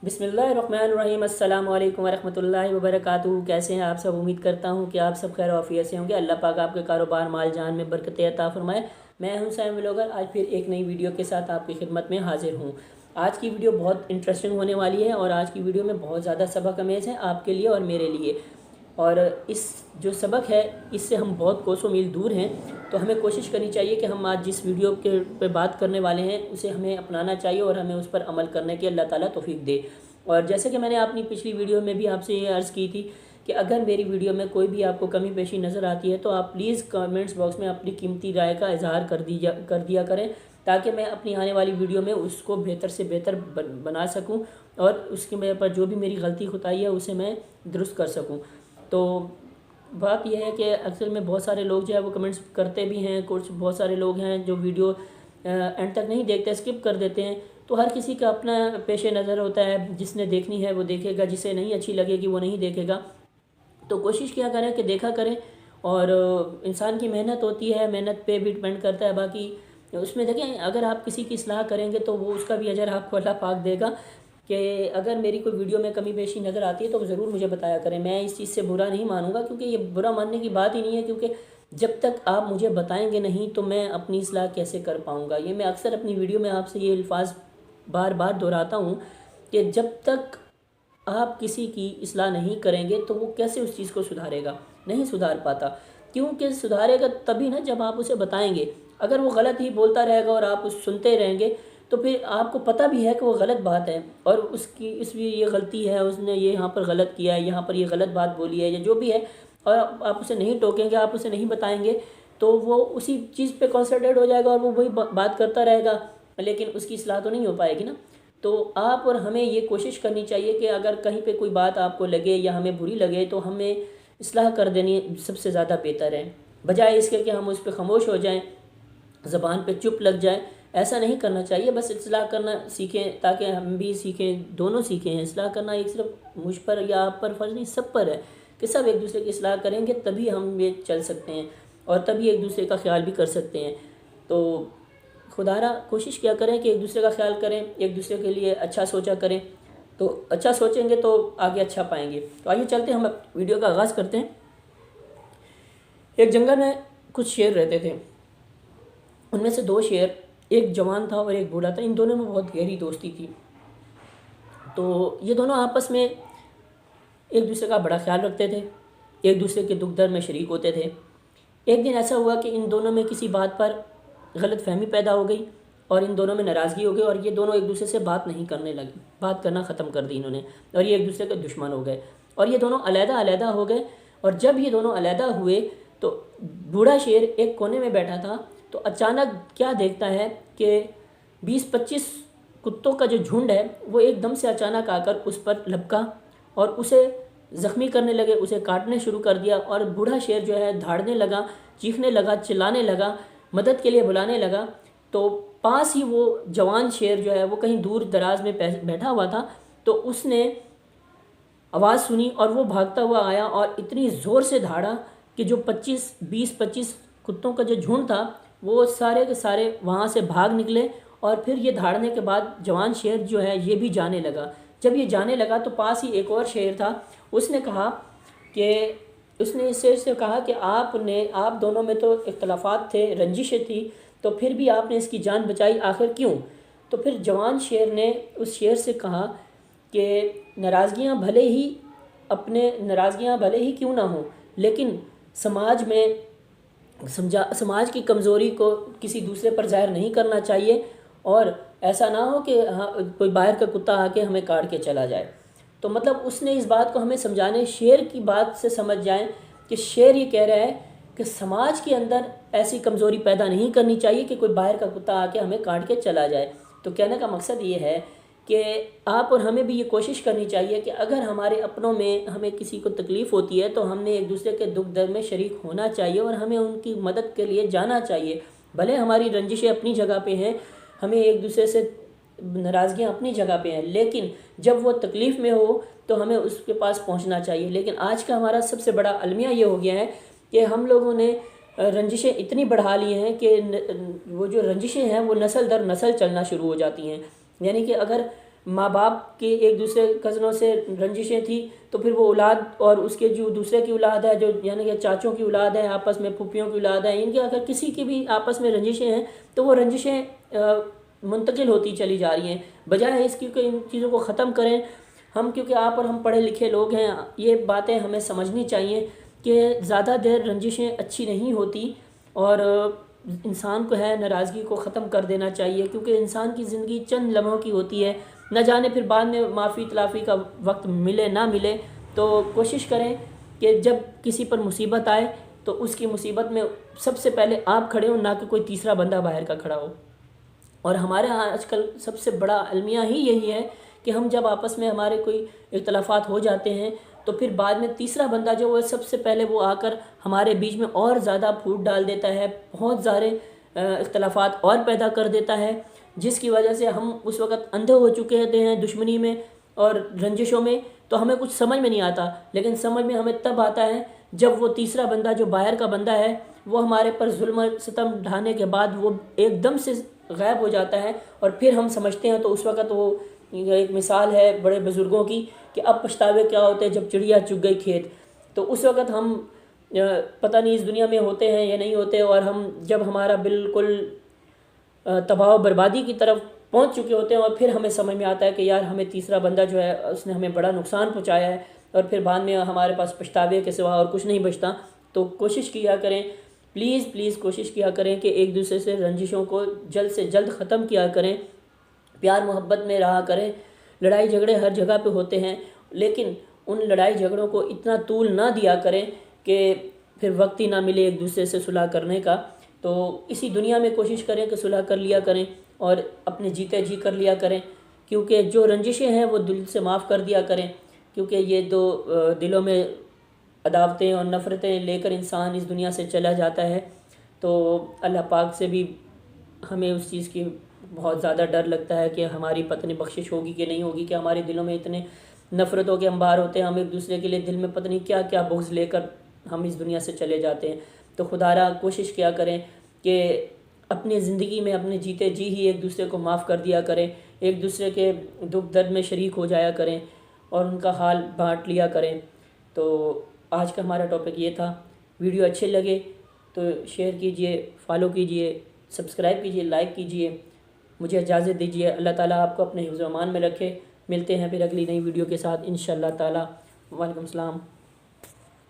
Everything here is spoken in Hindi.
बिस्मिल्लाहिर्रहमानिर्रहीम अस्सलाम वालेकुम वरहमतुल्लाहि वबरकातुहू। कैसे हैं आप सब? उम्मीद करता हूँ कि आप सब खैर आफियत से होंगे। अल्लाह पाक आपके कारोबार माल जान में बरकत अता फरमाए। मैं हूं सैम व्लॉगर। आज फिर एक नई वीडियो के साथ आपकी खिदमत में हाजिर हूँ। आज की वीडियो बहुत इंटरेस्टिंग होने वाली है और आज की वीडियो में बहुत ज़्यादा सबक आमेज़ है आपके लिए और मेरे लिए। और इस जो सबक है इससे हम बहुत कोसों मील दूर हैं, तो हमें कोशिश करनी चाहिए कि हम आज जिस वीडियो के पे बात करने वाले हैं उसे हमें अपनाना चाहिए और हमें उस पर अमल करने की अल्लाह ताला तौफीक दे। और जैसे कि मैंने अपनी पिछली वीडियो में भी आपसे ये अर्ज़ की थी कि अगर मेरी वीडियो में कोई भी आपको कमी पेशी नज़र आती है तो आप प्लीज़ कमेंट्स बॉक्स में अपनी कीमती राय का इजहार कर दिया करें, ताकि मैं अपनी आने वाली वीडियो में उसको बेहतर से बेहतर बना सकूं और उसके मेरे पर जो भी मेरी गलती खुताई है उसे मैं दुरुस्त कर सकूं। तो बात यह है कि अक्सर में बहुत सारे लोग जो है वो कमेंट्स करते भी हैं, कुछ बहुत सारे लोग हैं जो वीडियो एंड तक नहीं देखते, स्किप कर देते हैं। तो हर किसी का अपना पेश नज़र होता है, जिसने देखनी है वो देखेगा, जिसे नहीं अच्छी लगेगी वो नहीं देखेगा। तो कोशिश किया करें कि देखा करें। और इंसान की मेहनत होती है, मेहनत पे भी डिपेंड करता है। बाकी उसमें देखें, अगर आप किसी की इस्लाह करेंगे तो वो उसका भी अजर आपको अल्लाह पाक देगा। कि अगर मेरी कोई वीडियो में कमी पेशी नज़र आती है तो ज़रूर मुझे बताया करें। मैं इस चीज़ से बुरा नहीं मानूंगा, क्योंकि ये बुरा मानने की बात ही नहीं है, क्योंकि जब तक आप मुझे बताएंगे नहीं तो मैं अपनी इस्लाह कैसे कर पाऊँगा। ये मैं अक्सर अपनी वीडियो में आपसे ये अल्फाज बार बार दोहराता हूँ कि जब तक आप किसी की इस्लाह नहीं करेंगे तो वो कैसे उस चीज़ को सुधारेगा, नहीं सुधार पाता। क्योंकि सुधारेगा तभी ना जब आप उसे बताएंगे। अगर वो गलत ही बोलता रहेगा और आप उस सुनते रहेंगे तो फिर आपको पता भी है कि वो गलत बात है और उसकी इसलिए ये गलती है, उसने ये यहाँ पर गलत किया है, यहाँ पर ये गलत बात बोली है या जो भी है, और आप उसे नहीं टोकेंगे, आप उसे नहीं बताएंगे तो वो उसी चीज़ पे कॉन्सनट्रेट हो जाएगा और वो वही बात करता रहेगा, लेकिन उसकी इस्लाह तो नहीं हो पाएगी ना। तो आप और हमें ये कोशिश करनी चाहिए कि अगर कहीं पे कोई बात आपको लगे या हमें बुरी लगे तो हमें इस्लाह कर देनी सबसे ज़्यादा बेहतर है, बजाय इसके कि हम उस पर खामोश हो जाएं, ज़बान पे चुप लग जाए। ऐसा नहीं करना चाहिए। बस इस्लाह करना सीखें ताकि हम भी सीखें, दोनों सीखें। इस्लाह करना एक सिर्फ मुझ पर या आप पर फ़र्ज़ नहीं, सब पर है कि सब एक दूसरे की इस्लाह करेंगे तभी हम ये चल सकते हैं और तभी एक दूसरे का ख्याल भी कर सकते हैं। तो खुदारा कोशिश किया करें कि एक दूसरे का ख्याल करें, एक दूसरे के लिए अच्छा सोचा करें। तो अच्छा सोचेंगे तो आगे अच्छा पाएंगे। तो आइए चलते हैं, हम वीडियो का आगाज़ करते हैं। एक जंगल में कुछ शेर रहते थे। उनमें से दो शेर, एक जवान था और एक बूढ़ा था। इन दोनों में बहुत गहरी दोस्ती थी। तो ये दोनों आपस में एक दूसरे का बड़ा ख्याल रखते थे, एक दूसरे के दुख दर्द में शरीक होते थे। एक दिन ऐसा हुआ कि इन दोनों में किसी बात पर गलत फहमी पैदा हो गई और इन दोनों में नाराज़गी हो गई और ये दोनों एक दूसरे से बात नहीं करने लगे, बात करना ख़त्म कर दी इन्होंने और ये एक दूसरे के दुश्मन हो गए और ये दोनों अलहदा अलहदा हो गए। और जब ये दोनों अलहदा हुए तो बूढ़ा शेर एक कोने में बैठा था, तो अचानक क्या देखता है कि 20-25 कुत्तों का जो झुंड है वो एकदम से अचानक आकर उस पर लपका और उसे ज़ख्मी करने लगे, उसे काटने शुरू कर दिया। और बूढ़ा शेर जो है धाड़ने लगा, चीखने लगा, चिल्लाने लगा, मदद के लिए बुलाने लगा। तो पास ही वो जवान शेर जो है वो कहीं दूर दराज में बैठा हुआ था, तो उसने आवाज़ सुनी और वो भागता हुआ आया और इतनी ज़ोर से धाड़ा कि जो 20-25 कुत्तों का जो झुंड था वो सारे के सारे वहाँ से भाग निकले। और फिर ये धाड़ने के बाद जवान शेर जो है ये भी जाने लगा। जब ये जाने लगा तो पास ही एक और शेर था, उसने कहा कि उसने इस शेर से कहा कि आप दोनों में तो इख्तलाफात थे, रंजिशें थी, तो फिर भी आपने इसकी जान बचाई, आखिर क्यों? तो फिर जवान शेर ने उस शेर से कहा कि नाराज़गियाँ भले ही क्यों ना हो, लेकिन समाज की कमज़ोरी को किसी दूसरे पर ज़ाहिर नहीं करना चाहिए और ऐसा ना हो कि कोई बाहर का कुत्ता आके हमें काट के चला जाए। तो मतलब उसने इस बात को हमें समझाने, शेर की बात से समझ जाएं कि शेर ये कह रहा है कि समाज के अंदर ऐसी कमज़ोरी पैदा नहीं करनी चाहिए कि कोई बाहर का कुत्ता आके हमें काट के चला जाए। तो कहने का मकसद ये है कि आप और हमें भी ये कोशिश करनी चाहिए कि अगर हमारे अपनों में हमें किसी को तकलीफ़ होती है तो हमने एक दूसरे के दुख दर्द में शरीक होना चाहिए और हमें उनकी मदद के लिए जाना चाहिए। भले हमारी रंजिशें अपनी जगह पे हैं, हमें एक दूसरे से नाराज़गियाँ अपनी जगह पे हैं, लेकिन जब वो तकलीफ़ में हो तो हमें उसके पास पहुंचना चाहिए। लेकिन आज का हमारा सबसे बड़ा अलमिया ये हो गया है कि हम लोगों ने रंजिशें इतनी बढ़ा ली हैं कि वो जो रंजिशें हैं वो नस्ल दर नस्ल चलना शुरू हो जाती हैं। यानी कि अगर माँ बाप के एक दूसरे कज़नों से रंजिशें थी, तो फिर वो औलाद और उसके जो दूसरे की औलाद है, जो यानी कि चाचों की औलाद है, आपस में फूफियों की औलाद है, इनके अगर किसी की भी आपस में रंजिशें हैं तो वो रंजिशें मुंतकिल होती चली जा रही हैं। बजाय इसकी कि इन चीज़ों को ख़त्म करें, हम क्योंकि आप और हम पढ़े लिखे लोग हैं, ये बातें हमें समझनी चाहिए कि ज़्यादा देर रंजिशें अच्छी नहीं होती और इंसान को है नाराज़गी को ख़त्म कर देना चाहिए, क्योंकि इंसान की ज़िंदगी चंद लम्हों की होती है, न जाने फिर बाद में माफ़ी तलाफ़ी का वक्त मिले ना मिले। तो कोशिश करें कि जब किसी पर मुसीबत आए तो उसकी मुसीबत में सबसे पहले आप खड़े हो, ना कि कोई तीसरा बंदा बाहर का खड़ा हो। और हमारे यहाँ आजकल सबसे बड़ा अलमिया ही यही है कि हम जब आपस में हमारे कोई इख्तलाफात हो जाते हैं तो फिर बाद में तीसरा बंदा जो वो सबसे पहले वो आकर हमारे बीच में और ज़्यादा फूट डाल देता है, बहुत सारे इख्तलाफात और पैदा कर देता है, जिसकी वजह से हम उस वक़्त अंधे हो चुके होते हैं दुश्मनी में और रंजिशों में, तो हमें कुछ समझ में नहीं आता। लेकिन समझ में हमें तब आता है जब वो तीसरा बंदा जो बाहर का बंदा है वो हमारे पर जुल्म सितम ढाने के बाद वो एकदम से गायब हो जाता है और फिर हम समझते हैं। तो उस वक़्त वो एक मिसाल है बड़े बुज़ुर्गों की कि अब पछतावे क्या होते हैं जब चिड़िया चुग गई खेत। तो उस वक़्त हम पता नहीं इस दुनिया में होते हैं या नहीं होते, और हम जब हमारा बिल्कुल तबाह बर्बादी की तरफ पहुंच चुके होते हैं और फिर हमें समझ में आता है कि यार हमें तीसरा बंदा जो है उसने हमें बड़ा नुकसान पहुंचाया है, और फिर बाद में हमारे पास पछतावे के सिवा और कुछ नहीं बचता। तो कोशिश किया करें, प्लीज़ प्लीज़ कोशिश किया करें कि एक दूसरे से रंजिशों को जल्द से जल्द ख़त्म किया करें, प्यार मोहब्बत में रहा करें। लड़ाई झगड़े हर जगह पे होते हैं, लेकिन उन लड़ाई झगड़ों को इतना तूल ना दिया करें कि फिर वक्त ही ना मिले एक दूसरे से सुलह करने का। तो इसी दुनिया में कोशिश करें कि सुलह कर लिया करें और अपने जीते जी कर लिया करें, क्योंकि जो रंजिशें हैं वो दिल से माफ़ कर दिया करें, क्योंकि ये दो दिलों में अदावतें और नफ़रतें लेकर इंसान इस दुनिया से चला जाता है। तो अल्लाह पाक से भी हमें उस चीज़ की बहुत ज़्यादा डर लगता है कि हमारी पत्नी बख्शिश होगी कि नहीं होगी, कि हमारे दिलों में इतने नफ़रतों के अंबार होते हैं, हम एक दूसरे के लिए दिल में पता नहीं क्या क्या बुग़्ज़ लेकर हम इस दुनिया से चले जाते हैं। तो खुदारा कोशिश किया करें कि अपनी ज़िंदगी में अपने जीते जी ही एक दूसरे को माफ़ कर दिया करें, एक दूसरे के दुख दर्द में शरीक हो जाया करें और उनका हाल बांट लिया करें। तो आज का हमारा टॉपिक ये था। वीडियो अच्छे लगे तो शेयर कीजिए, फॉलो कीजिए, सब्सक्राइब कीजिए, लाइक कीजिए। मुझे इजाज़त दीजिए। अल्लाह ताला आपको अपने हिफ्ज़-ओ-अमान में रखे। मिलते हैं फिर अगली नई वीडियो के साथ इंशाअल्लाह ताला। वालेकुम सलाम।